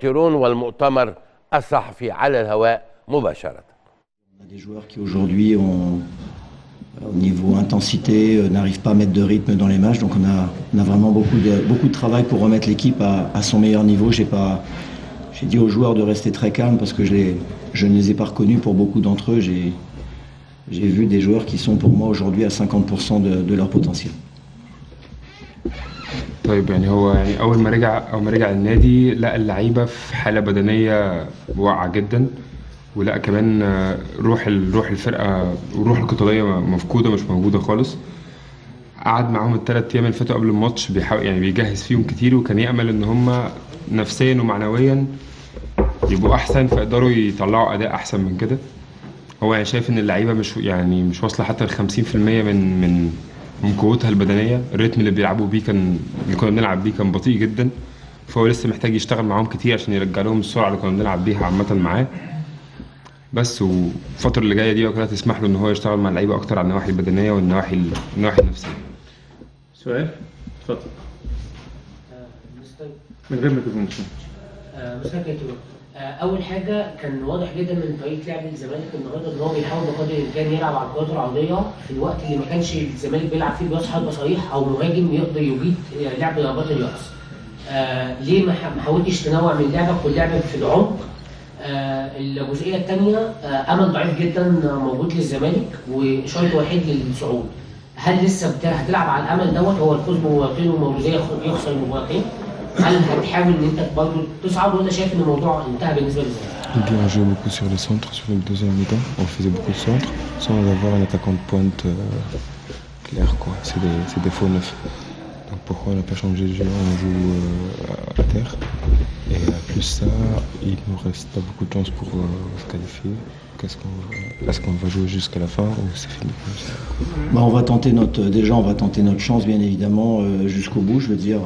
تيرون والمؤتمر الصحفي على الهواء مباشرة. Des joueurs qui aujourd'hui au niveau intensité n'arrivent pas à mettre de rythme dans les matchs, donc on a vraiment beaucoup de travail pour remettre l'équipe à son meilleur niveau. J'ai dit aux joueurs de rester très calmes parce que je ne les ai pas reconnus pour beaucoup d'entre eux. J'ai vu des joueurs qui sont pour moi aujourd'hui à 50% de leur potentiel. طيب يعني هو يعني اول ما رجع النادي لقى اللعيبه في حاله بدنيه واقعه جدا، ولقى كمان روح الفرقه وروح القتاليه مفقوده، مش موجوده خالص. قعد معاهم الثلاث ايام اللي فاتوا قبل الماتش بيحاول يعني بيجهز فيهم كتير، وكان يامل ان هم نفسيا ومعنويا يبقوا احسن فيقدروا يطلعوا اداء احسن من كده. هو يعني شايف ان اللعيبه مش واصله حتى ل 50% من قوتها البدنيه. الريتم اللي بيلعبوا بيه اللي كنا بنلعب بيه كان بطيء جدا، فهو لسه محتاج يشتغل معاهم كتير عشان يرجع لهم السرعه اللي كنا بنلعب بيها عامه معاه. بس والفتره اللي جايه دي كلها تسمح له ان هو يشتغل مع اللعيبه اكتر على النواحي البدنيه والنواحي النفسيه. سؤال اتفضل. من غير ميكروفون. مستر كيتو، اول حاجه كان واضح جدا من طريقه لعب الزمالك النهارده ان هو بيحاول بقدر الامكان يلعب على الكرات العرضيه في الوقت اللي ما كانش الزمالك بيلعب فيه براس حربه صريح او مهاجم يقدر يجيد لعب ضربات الراس. ليه ما حاولتش تنوع من لعبك واللعب في العمق؟ الجزئيه الثانيه، امل ضعيف جدا موجود للزمالك وشرط وحيد للصعود. هل لسه هتلعب على الامل دوت؟ هو الفوز بمباراتين ومولوديه يخسر مباراتين. هل هتحاول ان انت برضه تصعد ولا شايف ان الموضوع انتهى بالنسبه للزمالك؟ On jouait beaucoup sur les centres, sur le deuxième mi-temps, on faisait beaucoup de centres sans avoir un attaquant de pointe clair quoi. C'est des faux neufs. Donc pourquoi on n'a pas changé de jeu, on joue à terre. Et plus ça, il nous reste pas beaucoup de chance pour se qualifier. Est-ce qu'on va jouer jusqu'à la fin ou c'est fini comme ça? On va tenter notre chance bien évidemment jusqu'au bout. Je veux dire,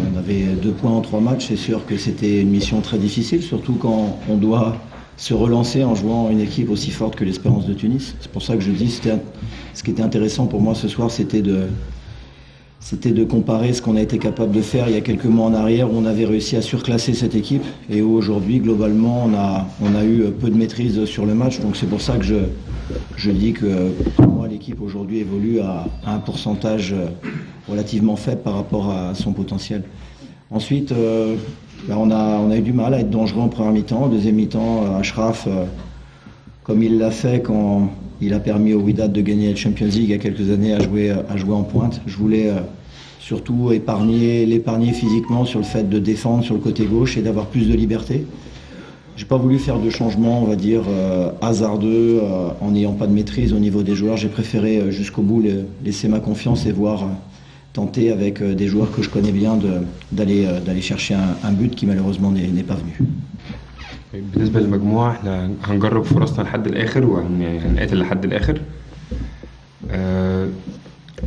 on avait 2 points en 3 matchs. C'est sûr que c'était une mission très difficile, surtout quand on doit se relancer en jouant une équipe aussi forte que l'Espérance de Tunis. C'est pour ça que je dis, ce qui était intéressant pour moi ce soir, c'était de comparer ce qu'on a été capable de faire il y a quelques mois en arrière où on avait réussi à surclasser cette équipe et où aujourd'hui globalement on a eu peu de maîtrise sur le match. Donc c'est pour ça que je dis que pour moi l'équipe aujourd'hui évolue à un pourcentage relativement faible par rapport à son potentiel. Ensuite on a eu du mal à être dangereux en première mi-temps. En deuxième mi-temps, Achraf comme il l'a fait quand il a permis au Wydad de gagner la Champions League il y a quelques années à jouer en pointe. Je voulais surtout l'épargner physiquement sur le fait de défendre sur le côté gauche et d'avoir plus de liberté. J'ai pas voulu faire de changements, on va dire, hasardeux, en n'ayant pas de maîtrise au niveau des joueurs. J'ai préféré jusqu'au bout laisser ma confiance et voir tenter avec des joueurs que je connais bien d'aller chercher un but qui malheureusement n'est pas venu. بالنسبة للمجموعة احنا هنجرب فرصنا لحد الآخر وهنقاتل لحد الآخر.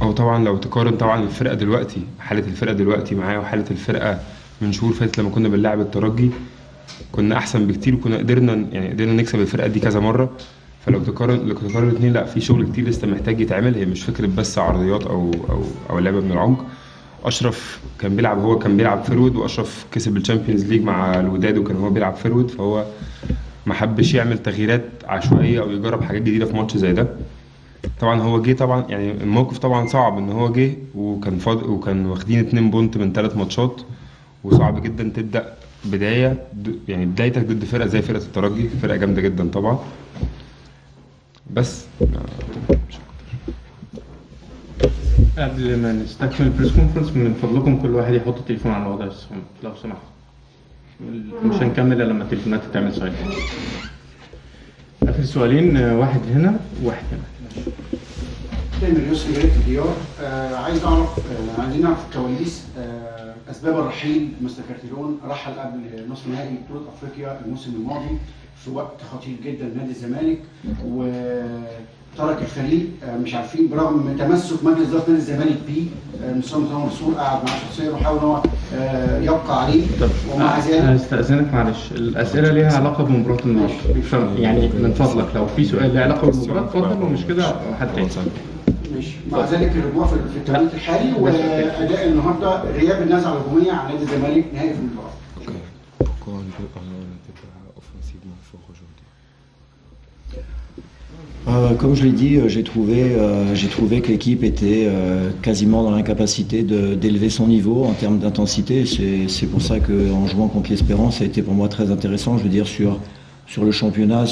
أو طبعا لو تقارن طبعا الفرقة دلوقتي، حالة الفرقة دلوقتي معايا وحالة الفرقة من شهور فاتت لما كنا بنلعب الترجي كنا أحسن بكتير وكنا قدرنا نكسب الفرقة دي كذا مرة. فلو تقارن الاثنين لا، في شغل كتير لسه محتاج يتعمل. هي مش فكرة بس عرضيات أو لعبة من العمق. أشرف كان بيلعب فيرود، وأشرف كسب الشامبيونز ليج مع الوداد وكان هو بيلعب فيرود، فهو ما حبش يعمل تغييرات عشوائية أو يجرب حاجات جديدة في ماتش زي ده. طبعا هو جه طبعا يعني الموقف طبعا صعب ان هو جه وكان واخدين 2 بونت من 3 ماتشات، وصعب جدا تبدأ بدايتك ضد فرقة زي فرقة الترجي، فرقة جامدة جدا طبعا. بس قبل ما نستكمل البريس كونفرنس من فضلكم كل واحد يحط التليفون على الوضع الصامت لو سمحت. مش هنكمل الا لما التليفونات تتعمل سايلنت. اخر سؤالين، واحد هنا وواحد هنا. تامر يوسف جاي في الديار. عايزين نعرف الكواليس اسباب الرحيل. مستر كارتيرون رحل قبل نصف نهائي بطولة افريقيا الموسم الماضي في وقت خطير جدا لنادي الزمالك، وترك الفريق مش عارفين برغم تمسك مجلس اداره نادي الزمالك بيه. مستر منصور قعد معاه شخصيا وحاول ان هو يبقى عليه. ومع ذلك استاذنك معلش، الاسئله ليها علاقه بمباراه النهارده، يعني من فضلك لو في سؤال له علاقه بالمباراه اتفضل، ومش كده حد تاني. مع ذلك الرجوع في التوقيت الحالي واداء النهارده غياب النزعه الهجوميه عن نادي الزمالك نهائي في المباراه. n'était pas offensivement fort aujourd'hui. Comme je l'ai dit, j'ai trouvé que l'équipe était quasiment dans l'incapacité d'élever son niveau en termes d'intensité. C'est pour ça qu'en jouant contre l'Espérance, ça a été pour moi très intéressant. Je veux dire, sur le championnat,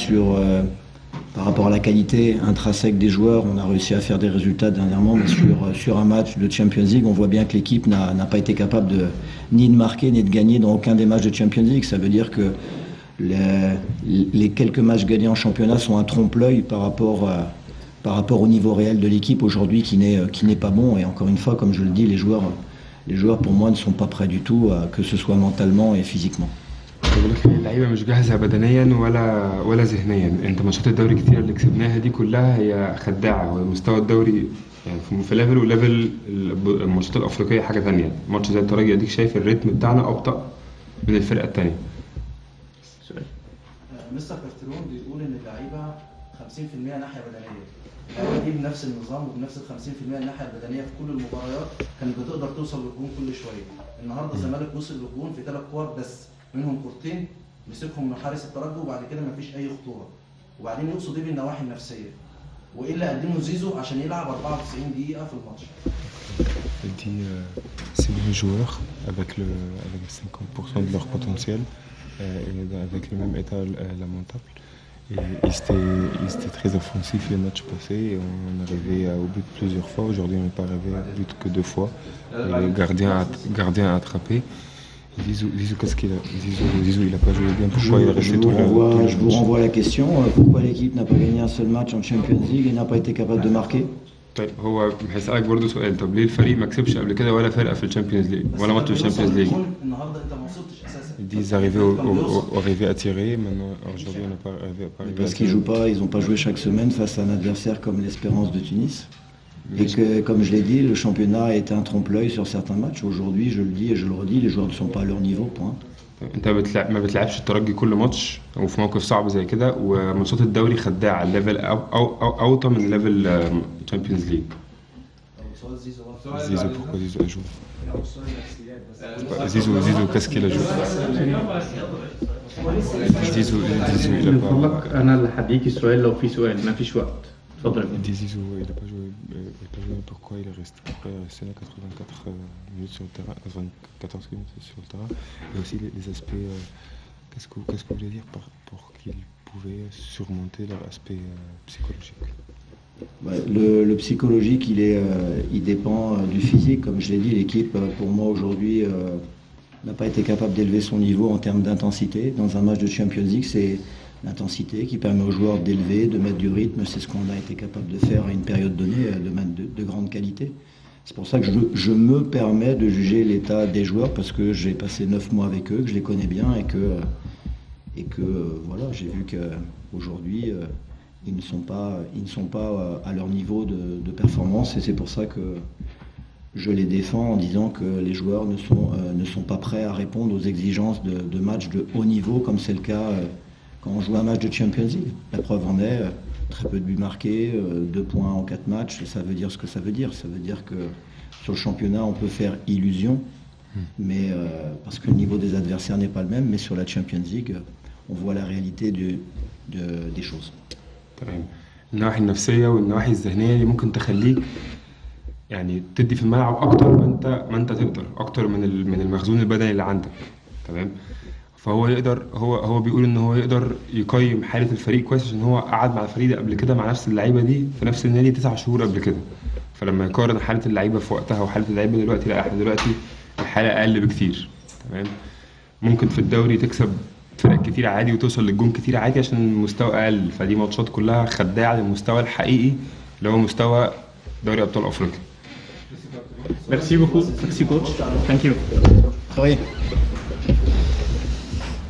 par rapport à la qualité intrinsèque des joueurs, on a réussi à faire des résultats dernièrement, mais sur un match de Champions League, on voit bien que l'équipe n'a pas été capable ni de marquer ni de gagner dans aucun des matchs de Champions League. Ça veut dire que les quelques matchs gagnés en championnat sont un trompe-l'œil par rapport au niveau réel de l'équipe aujourd'hui qui n'est pas bon. Et encore une fois, comme je le dis, les joueurs pour moi ne sont pas prêts du tout, que ce soit mentalement et physiquement. بقول لك اللعيبه مش جاهزه بدنيا ولا ذهنيا. انت ماتشات الدوري كتير اللي كسبناها دي كلها هي خداعه. هو مستوى الدوري يعني في ليفل وليفل الماتشات الافريقيه حاجه ثانيه. ماتش زي الترجي اديك شايف الريتم بتاعنا ابطا من الفرقه الثانيه. مستر كارتيرون بيقول ان اللعيبه 50% ناحيه بدنيه. اللعيبه دي بنفس النظام وبنفس ال 50% الناحيه البدنيه في كل المباريات كانت بتقدر توصل للجون كل شويه. النهارده الزمالك وصل للجون في 3 كور بس، منهم كورتين مسكهم من حارس الترجي وبعد كده مفيش اي خطوره. وبعدين يقصد ايه بالنواحي النفسيه؟ وايه اللي قدمه زيزو عشان يلعب 94 دقيقه في الماتش؟ Il dit c'est les joueurs avec 50% de leur potentiel et avec le même état lamentable. Et ils étaient très offensifs les matchs passés et on arrivait au but plusieurs fois. Aujourd'hui on n'est pas arrivé au but que 2 fois. Et le gardien a attrapé. Zizou, qu'est-ce qu'il a Zizou, il n'a pas joué bien. Pourquoi il est resté tout le match? Je vous renvoie à la question. Pourquoi l'équipe n'a pas gagné un seul match en Champions League et n'a pas été capable de marquer? طيب هو هيسألك برضه سؤال. طب ليه الفريق ما كسبش قبل كده ولا فرقة في الشامبيونز ليج ولا ماتش في الشامبيونز ليج؟ النهارده انت ما وصلتش اساسا. Ils disent arriver à tirer. Maintenant aujourd'hui on n'est pas arrivé à Parce qu'ils jouent pas, ils n'ont pas joué chaque semaine face à un adversaire comme l'Espérance de Tunis. Et que, comme je l'ai dit, le championnat est un trompe-l'œil sur certains matchs. Aujourd'hui, je le dis et je le redis, les joueurs ne sont pas à leur niveau, point. انت ما بتلعبش الترجي كل ماتش وفي موقف صعب زي كده، وماتشات الدوري خداعه الليفل اوطى من ليفل تشامبيونز ليج. زيزو pourquoi Zizou a joué? Zizou qu'est-ce qu'il a joué? Zizou il a pas. انا اللي هديك السؤال لو في سؤال، ما فيش وقت. اتفضل. Zizou il a pas joué pourquoi il est resté 84 minutes sur le terrain, 14 minutes sur le terrain, et aussi les aspects qu'est-ce que vous voulez dire pour qu'ils pouvaient surmonter leur aspect psychologique? Le psychologique, il dépend du physique. Comme je l'ai dit, l'équipe, pour moi aujourd'hui, n'a pas été capable d'élever son niveau en termes d'intensité. Dans un match de Champions League, c'est l'intensité qui permet aux joueurs d'élever, de mettre du rythme. C'est ce qu'on a été capable de faire à une période donnée, de mettre de grande qualité. C'est pour ça que je me permets de juger l'état des joueurs parce que j'ai passé 9 mois avec eux, que je les connais bien et que voilà, j'ai vu qu'aujourd'hui, ils ne sont pas à leur niveau de performance et c'est pour ça que je les défends en disant que les joueurs ne sont pas prêts à répondre aux exigences de matchs de haut niveau comme c'est le cas quand on joue un match de Champions League. La preuve en est, très peu de buts marqués, 2 points en 4 matchs, ça veut dire ce que ça veut dire. Ça veut dire que sur le championnat, on peut faire illusion, mais parce que le niveau des adversaires n'est pas le même, mais sur la Champions League, on voit la réalité des choses. تمام. النواحي النفسية والنواحي الذهنية اللي ممكن تخليك يعني تدي في الملعب أكتر ما أنت تقدر، أكتر من المخزون البدني اللي عندك. تمام. فهو يقدر هو بيقول ان هو يقدر يقيم حاله الفريق كويس عشان هو قعد مع الفريق ده قبل كده مع نفس اللعيبه دي في نفس النادي 9 شهور قبل كده. فلما يقارن حاله اللعيبه في وقتها وحاله اللعيبه دلوقتي، لا احنا دلوقتي الحاله اقل بكتير. تمام. ممكن في الدوري تكسب فرق كتير عادي وتوصل للجون كتير عادي عشان المستوى اقل، فدي ماتشات كلها خداعه للمستوى الحقيقي اللي هو مستوى دوري ابطال افريقيا. Merci beaucoup. Merci coach. Thank you. Oui.